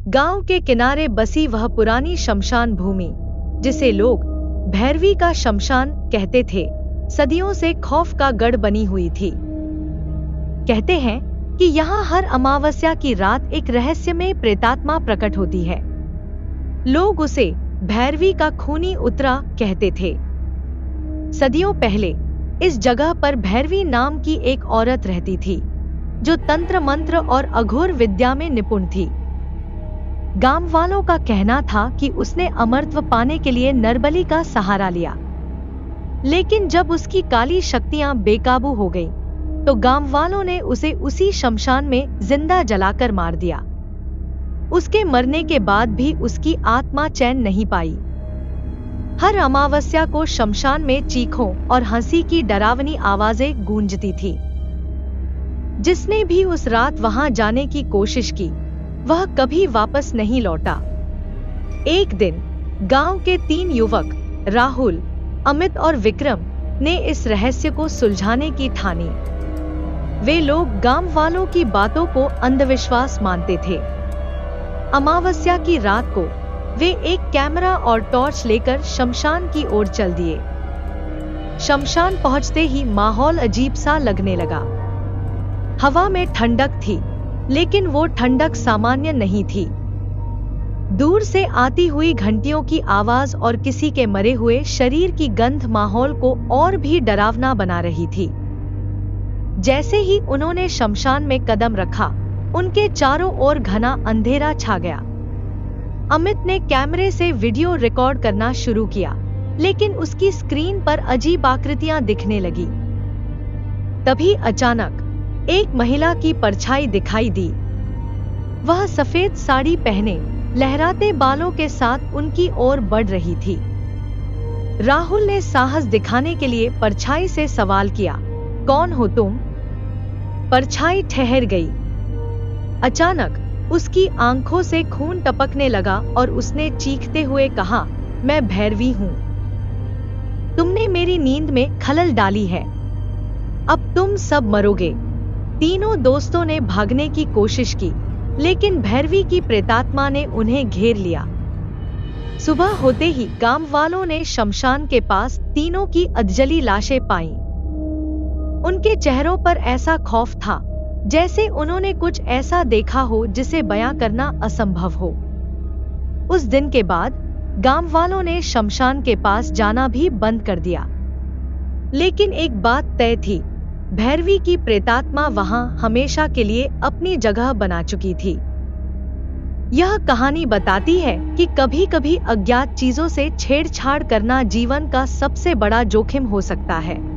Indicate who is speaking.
Speaker 1: गांव के किनारे बसी वह पुरानी शमशान भूमि, जिसे लोग भैरवी का शमशान कहते थे, सदियों से खौफ का गढ़ बनी हुई थी। कहते हैं कि यहाँ हर अमावस्या की रात एक रहस्यमय प्रेतात्मा प्रकट होती है। लोग उसे भैरवी का खूनी उतरा कहते थे। सदियों पहले इस जगह पर भैरवी नाम की एक औरत रहती थी, जो तंत्र मंत्र और अघोर विद्या में निपुण थी। गांव वालों का कहना था कि उसने अमरत्व पाने के लिए नरबलि का सहारा लिया, लेकिन जब उसकी काली शक्तियां बेकाबू हो गईं, तो गांव वालों ने उसे उसी शमशान में जिंदा जलाकर मार दिया। उसके मरने के बाद भी उसकी आत्मा चैन नहीं पाई। हर अमावस्या को शमशान में चीखों और हंसी की डरावनी आवाजें गूंजती थी। जिसने भी उस रात वहां जाने की कोशिश की, वह कभी वापस नहीं लौटा। एक दिन गांव के 3 युवक राहुल, अमित और विक्रम ने इस रहस्य को सुलझाने की ठानी। वे लोग गांव वालों की बातों को अंधविश्वास मानते थे। अमावस्या की रात को वे एक कैमरा और टॉर्च लेकर शमशान की ओर चल दिए। शमशान पहुंचते ही माहौल अजीब सा लगने लगा। हवा में ठंडक थी, लेकिन वो ठंडक सामान्य नहीं थी। दूर से आती हुई घंटियों की आवाज और किसी के मरे हुए शरीर की गंध माहौल को और भी डरावना बना रही थी। जैसे ही उन्होंने शमशान में कदम रखा, उनके चारों ओर घना अंधेरा छा गया। अमित ने कैमरे से वीडियो रिकॉर्ड करना शुरू किया, लेकिन उसकी स्क्रीन पर अजीब आकृतियां दिखने लगी। तभी अचानक एक महिला की परछाई दिखाई दी। वह सफेद साड़ी पहने लहराते बालों के साथ उनकी ओर बढ़ रही थी। राहुल ने साहस दिखाने के लिए परछाई से सवाल किया, कौन हो तुम? परछाई ठहर गई। अचानक उसकी आंखों से खून टपकने लगा और उसने चीखते हुए कहा, मैं भैरवी हूं। तुमने मेरी नींद में खलल डाली है। अब तुम सब मरोगे। तीनों दोस्तों ने भागने की कोशिश की, लेकिन भैरवी की प्रेतात्मा ने उन्हें घेर लिया। सुबह होते ही गांव वालों ने शमशान के पास तीनों की अधजली लाशें पाईं। उनके चेहरों पर ऐसा खौफ था, जैसे उन्होंने कुछ ऐसा देखा हो जिसे बयां करना असंभव हो। उस दिन के बाद गांव वालों ने शमशान के पास जाना भी बंद कर दिया। लेकिन एक बात तय थी, भैरवी की प्रेतात्मा वहां हमेशा के लिए अपनी जगह बना चुकी थी। यह कहानी बताती है कि कभी-कभी अज्ञात चीजों से छेड़छाड़ करना जीवन का सबसे बड़ा जोखिम हो सकता है।